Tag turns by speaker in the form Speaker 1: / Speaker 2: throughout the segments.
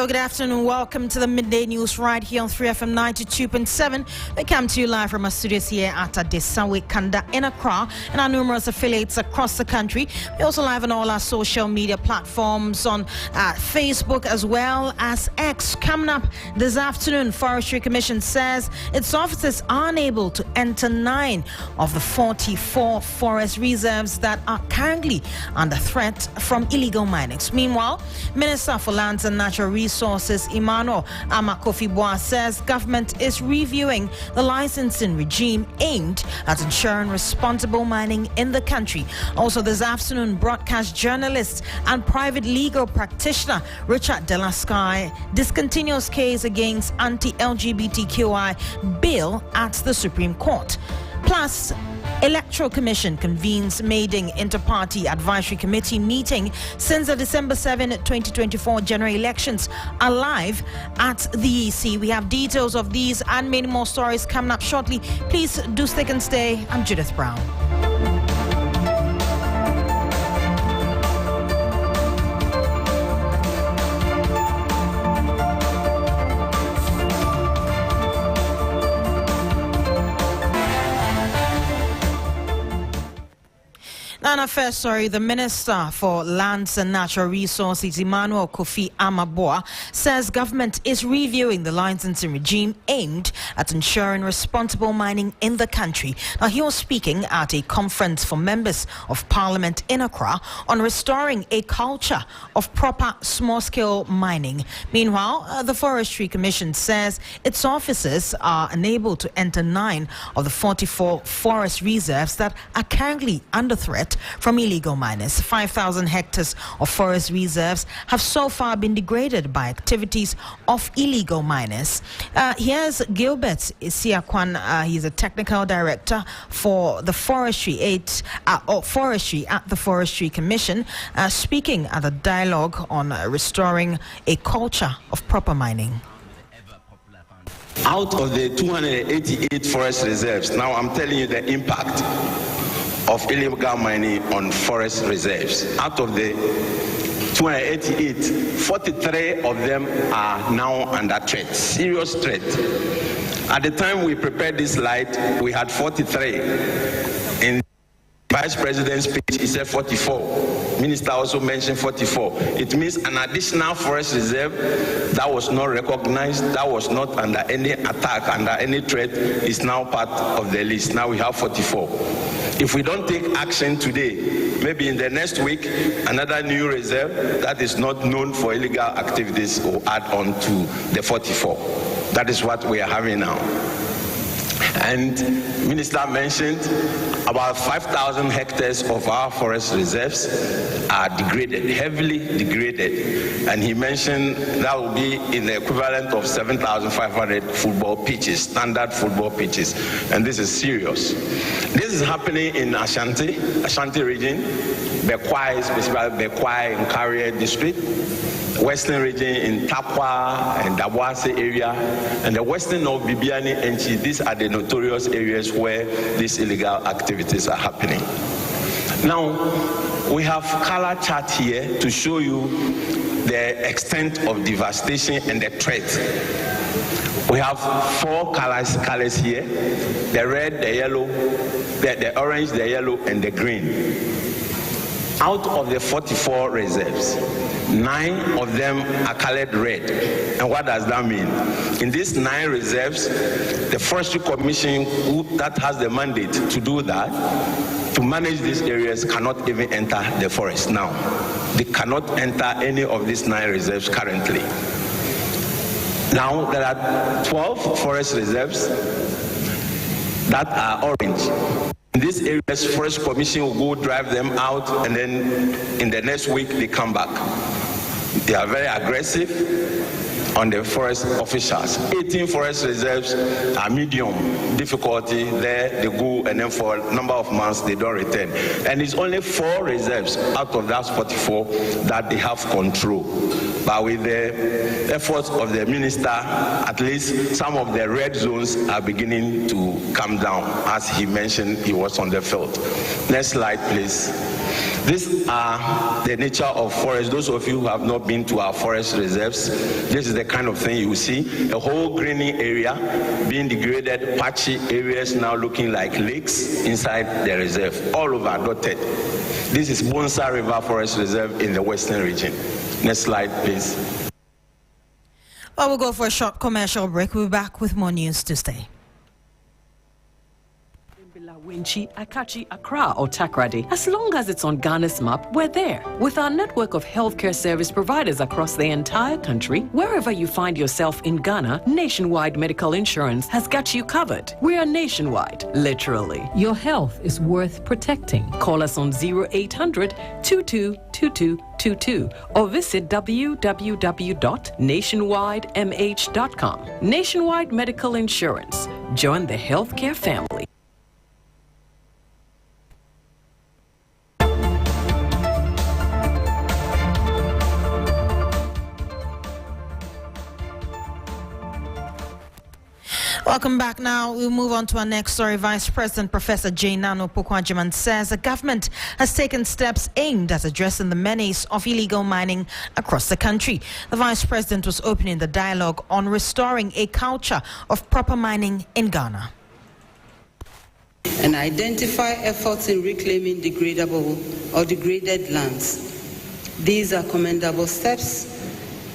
Speaker 1: Hello, good afternoon. Welcome to the Midday News right here on 3FM 92.7. We come to you live from our studios here at Adesawe Kanda in Accra and our numerous affiliates across the country. We're also live on all our social media platforms on Facebook as well as X. Coming up this afternoon, Forestry Commission says its officers are unable to enter 9 of the 44 forest reserves that are currently under threat from illegal mining. Meanwhile, Minister for Lands and Natural Resources Emmanuel Amakofi-Boa says government is reviewing the licensing regime aimed at ensuring responsible mining in the country. Also this afternoon, broadcast journalist and private legal practitioner Richard Delasky discontinues case against anti-LGBTQI bill at the Supreme Court. Plus, Electoral Commission convenes maiden inter-party advisory committee meeting since the December 7, 2024 general elections are live at the EC. We have details of these and many more stories coming up shortly. Please do stick and stay. I'm Judith Brown. And first, the Minister for Lands and Natural Resources, Emmanuel Kofi Amaboa, says government is reviewing the licensing regime aimed at ensuring responsible mining in the country. Now, he was speaking at a conference for members of Parliament in Accra on restoring a culture of proper small-scale mining. Meanwhile, the Forestry Commission says its officers are unable to enter 9 of the 44 forest reserves that are currently under threat from illegal miners. 5,000 hectares of forest reserves have so far been degraded by activities of illegal miners. Here's Gilbert Isiakwan. He's a technical director for the forestry at the Forestry Commission, speaking at a dialogue on restoring a culture of proper mining.
Speaker 2: Out of the 288 forest reserves, now I'm telling you the impact of illegal mining on forest reserves. Out of the 288, 43 of them are now under threat, serious threat. At the time we prepared this slide, we had 43. In Vice President's speech, he said 44. Minister also mentioned 44. It means an additional forest reserve that was not recognized, that was not under any attack, under any threat, is now part of the list. Now we have 44. If we don't take action today, maybe in the next week, another new reserve that is not known for illegal activities will add on to the 44. That is what we are having now. And Minister mentioned about 5,000 hectares of our forest reserves are degraded, heavily degraded. And he mentioned that will be in the equivalent of 7,500 football pitches, standard football pitches. And this is serious. This is happening in Ashanti region, Bekwai, specifically Bekwai and Carrier district, Western region in Tapwa and Dabuase area, and the western of Bibiani and Chi. These are the notorious areas where these illegal activities are happening. Now, we have color chart here to show you the extent of devastation and the threat. We have 4 colors here: the red, the yellow, the orange, the yellow, and the green. Out of the 44 reserves, 9 of them are colored red. And what does that mean? In these 9 reserves, the Forestry Commission that has the mandate to do that, to manage these areas, cannot even enter the forest now. They cannot enter any of these 9 reserves currently. Now, there are 12 forest reserves that are orange. In these areas, Forest Commission will go drive them out, and then in the next week they come back. They are very aggressive on the forest officials. 18 forest reserves are medium difficulty. There they go, and then for a number of months they don't return. And it's only 4 reserves out of that 44 that they have control. But with the efforts of the minister, at least some of the red zones are beginning to come down. As he mentioned, he was on the field. Next slide, please. These are the nature of forest. Those of you who have not been to our forest reserves, this is the kind of thing you will see. A whole greening area being degraded, patchy areas now looking like lakes inside the reserve, all over dotted. This is Bonsa River Forest Reserve in the Western region. Next slide, please.
Speaker 1: Well, we'll go for a short commercial break. We'll be back with more news to stay.
Speaker 3: Winchi, Akachi, Accra, or Takrady. As long as it's on Ghana's map, we're there. With our network of healthcare service providers across the entire country, wherever you find yourself in Ghana, Nationwide Medical Insurance has got you covered. We are nationwide, literally. Your health is worth protecting. Call us on 0800 222222 or visit www.nationwidemh.com. Nationwide Medical Insurance. Join the healthcare family.
Speaker 1: Welcome back. Now we'll move on to our next story. Vice President Professor Jane Nano Pokwajiman says the government has taken steps aimed at addressing the menace of illegal mining across the country. The Vice President was opening the dialogue on restoring a culture of proper mining in Ghana.
Speaker 4: And identify efforts in reclaiming degradable or degraded lands. These are commendable steps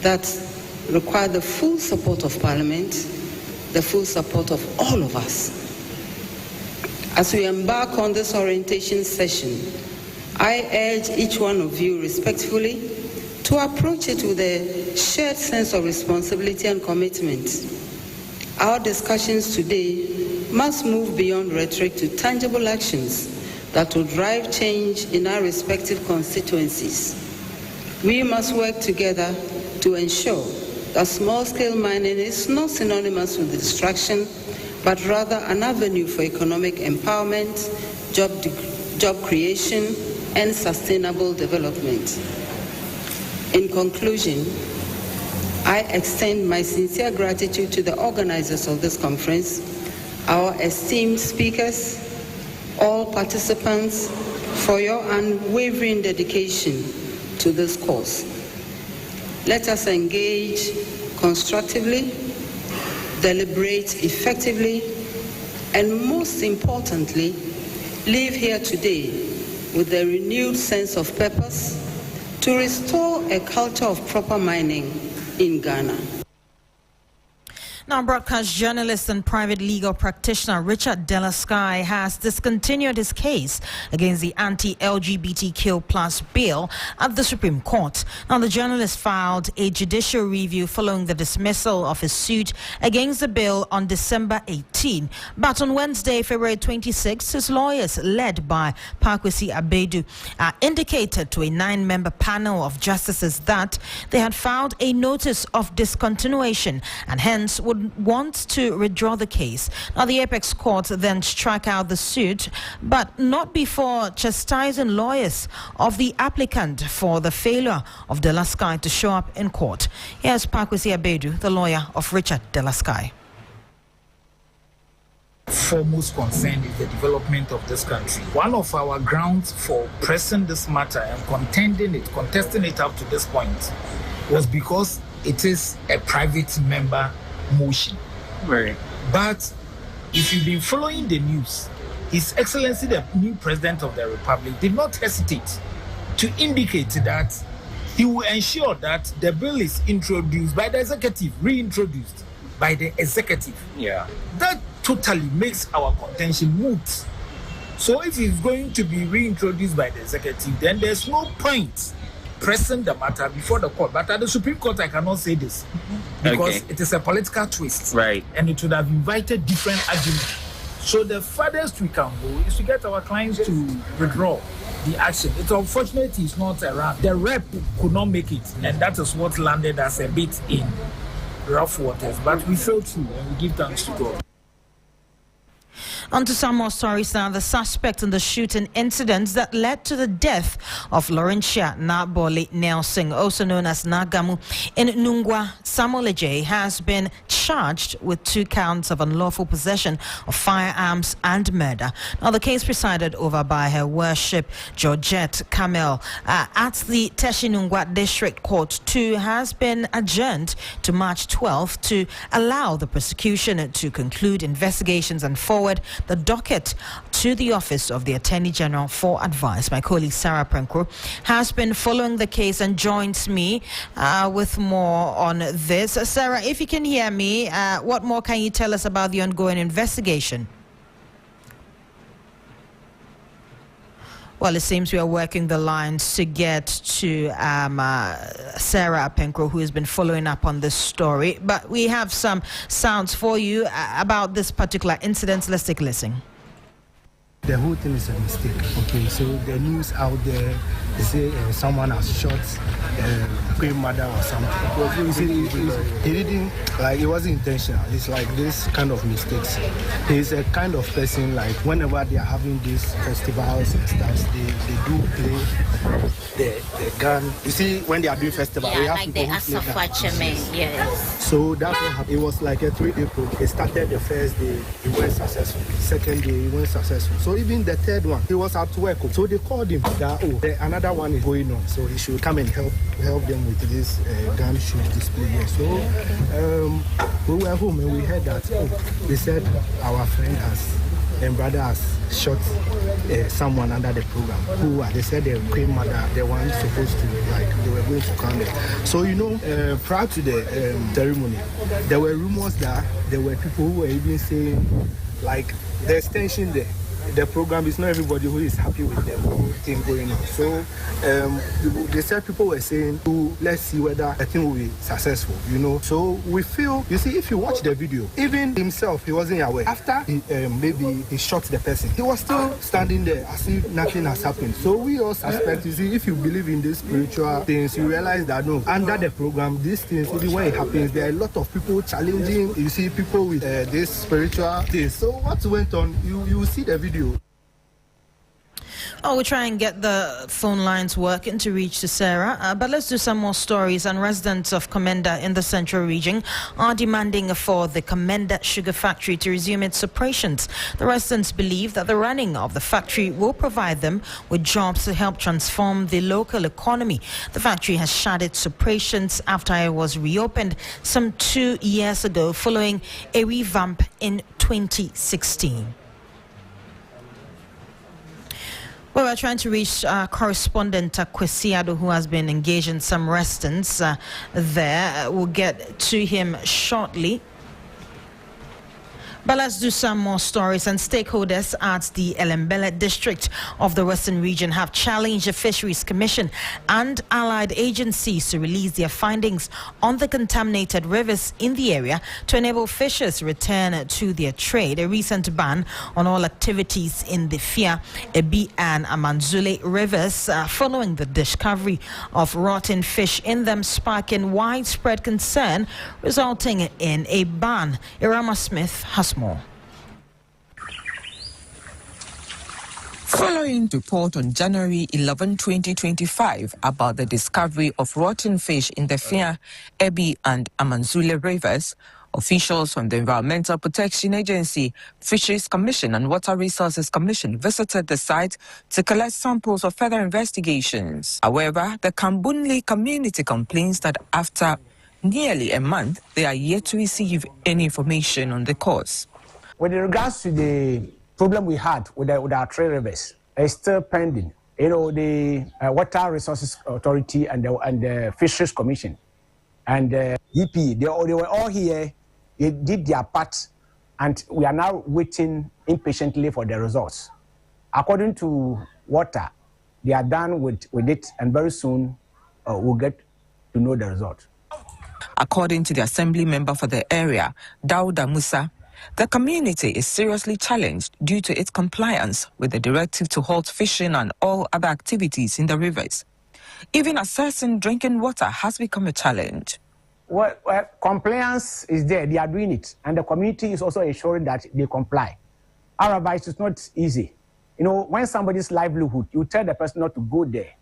Speaker 4: that require the full support of Parliament, the full support of all of us. As we embark on this orientation session, I urge each one of you respectfully to approach it with a shared sense of responsibility and commitment. Our discussions today must move beyond rhetoric to tangible actions that will drive change in our respective constituencies. We must work together to ensure that small-scale mining is not synonymous with destruction, but rather an avenue for economic empowerment, job creation, and sustainable development. In conclusion, I extend my sincere gratitude to the organizers of this conference, our esteemed speakers, all participants, for your unwavering dedication to this cause. Let us engage constructively, deliberate effectively, and most importantly, live here today with a renewed sense of purpose to restore a culture of proper mining in Ghana.
Speaker 1: Now, broadcast journalist and private legal practitioner Richard Delasky has discontinued his case against the anti-LGBTQ+ bill at the Supreme Court. Now, the journalist filed a judicial review following the dismissal of his suit against the bill on December 18. But on Wednesday, February 26, his lawyers, led by Pakwesi Abedu, indicated to a 9-member panel of justices that they had filed a notice of discontinuation and hence would want to withdraw the case. Now, the Apex Court then struck out the suit, but not before chastising lawyers of the applicant for the failure of Delasky to show up in court. Here's Pakwesi Abedu, the lawyer of Richard Delasky.
Speaker 5: Foremost concern is the development of this country. One of our grounds for pressing this matter and contesting it up to this point was because it is a private member motion.
Speaker 6: Right.
Speaker 5: But if you've been following the news, His Excellency the new President of the Republic did not hesitate to indicate that he will ensure that the bill is introduced by the executive, reintroduced by the executive.
Speaker 6: Yeah.
Speaker 5: That totally makes our contention moot. So if it's going to be reintroduced by the executive, then there's no point pressing the matter before the court. But at the Supreme Court, I cannot say this because it is a political twist.
Speaker 6: Right.
Speaker 5: And it would have invited different arguments. So the furthest we can go is to get our clients to withdraw the action. It's unfortunate he's not around. The rep could not make it, and that is what landed us a bit in rough waters. But we fell through, and we give thanks to God.
Speaker 1: On to some more stories now. The suspect in the shooting incidents that led to the death of Laurentia Nabole Nelson, also known as Nagamu, in Nungwa, Samuel Ejay, has been charged with 2 counts of unlawful possession of firearms and murder. Now, the case presided over by Her Worship Georgette Kamel at the Teshinungwa District Court 2 has been adjourned to March 12 to allow the prosecution to conclude investigations and forward the docket to the Office of the Attorney General for advice. My colleague Sarah Prenkro has been following the case and joins me with more on this. Sarah, if you can hear me, what more can you tell us about the ongoing investigation? Well, it seems we are working the lines to get to Sarah Penkro, who has been following up on this story. But we have some sounds for you about this particular incident. Let's take a listen.
Speaker 6: The whole thing is a mistake. Okay, so the news out there, they say someone has shot grandmother or something. You see, he didn't, like, it wasn't intentional. It's like this kind of mistakes. He's a kind of person, like, whenever they are having these festivals and stuff, they do play the gun. You see, when they are doing festivals, we have
Speaker 7: like the Asafwachemen, yes.
Speaker 6: So that's what happened. It was like a 3-day program. It started the first day, it went successful. Second day, it went successful. So even the third one, he was at work. So they called him that, another one is going on. So he should come and help them with this gun shoot display here. So we were home and we heard that, they said our friend and brother has shot someone under the program. Who are? They said the grandmother, the one supposed to, like, they were going to come there. So, you know, prior to the ceremony, there were rumors that there were people who were even saying, like, there's tension there. The program is not everybody who is happy with the whole thing going on. So they said people were saying, let's see whether the thing will be successful, you know. So we feel, you see, if you watch the video, even himself, he wasn't aware. After maybe he shot the person, he was still standing there as if nothing has happened. So we all suspect, you see, if you believe in these spiritual things, you realize that no, under the program, these things, even when it happens, there are a lot of people challenging, you see, people with this spiritual things. So what went on, you see the video.
Speaker 1: Oh, we'll try and get the phone lines working to reach to Sarah. But let's do some more stories. And residents of Comenda in the Central Region are demanding for the Comenda Sugar Factory to resume its operations. The residents believe that the running of the factory will provide them with jobs to help transform the local economy. The factory has shut its operations after it was reopened some 2 years ago following a revamp in 2016. Well, we're trying to reach correspondent Kwesiado, who has been engaged in some residents there. We'll get to him shortly. But let's do some more stories. And stakeholders at the Elembele district of the Western region have challenged the Fisheries Commission and allied agencies to release their findings on the contaminated rivers in the area to enable fishers return to their trade. A recent ban on all activities in the Fia, Ebi and Amanzule rivers following the discovery of rotten fish in them, sparking widespread concern, resulting in a ban. Irama Smith has more.
Speaker 8: Following report on January 11, 2025 about the discovery of rotten fish in the Fia, Ebi and Amanzule rivers, officials from the Environmental Protection Agency, Fisheries Commission and Water Resources Commission visited the site to collect samples for further investigations. However, the Kambunli community complains that after nearly a month, they are yet to receive any information on the cause.
Speaker 9: With regards to the problem we had with our three rivers, it's still pending. You know, the Water Resources Authority and the Fisheries Commission and EP, they were all here. They did their part, and we are now waiting impatiently for the results. According to Water, they are done with it, and very soon we'll get to know the result.
Speaker 8: According to the assembly member for the area, Dauda Musa, the community is seriously challenged due to its compliance with the directive to halt fishing and all other activities in the rivers. Even accessing drinking water has become a challenge.
Speaker 9: Well, compliance is there, they are doing it, and the community is also ensuring that they comply. However, it is not easy. You know, when somebody's livelihood, you tell the person not to go there.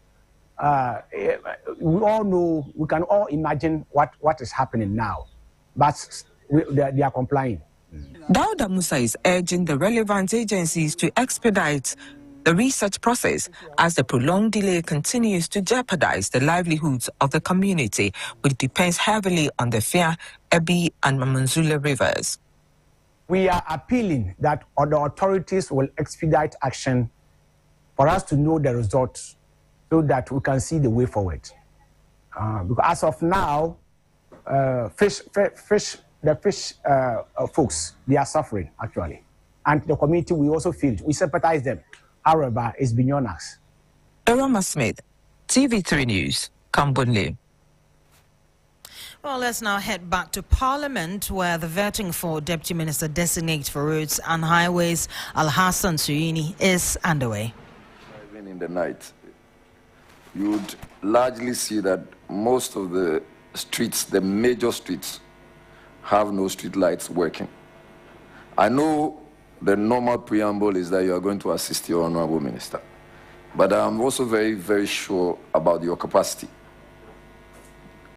Speaker 9: We all know, we can all imagine what is happening now, but they are complying.
Speaker 8: Dauda Musa is urging the relevant agencies to expedite the research process as the prolonged delay continues to jeopardize the livelihoods of the community, which depends heavily on the Fia, Ebi, and Amanzule rivers.
Speaker 9: We are appealing that the authorities will expedite action for us to know the results so that we can see the way forward. Because as of now, the fish folks, they are suffering actually. And the community, we also feel, we sympathize them. However, it's beyond us.
Speaker 8: Eroma Smith, TV3 News, Kambunle.
Speaker 1: Well, let's now head back to Parliament, where the vetting for Deputy Minister Designate for Roads and Highways, Al-Hassan Suini, is underway.
Speaker 10: Even in the night, you would largely see that most of the streets, the major streets, have no street lights working. I know the normal preamble is that you are going to assist your honorable minister, but I'm also very, very sure about your capacity.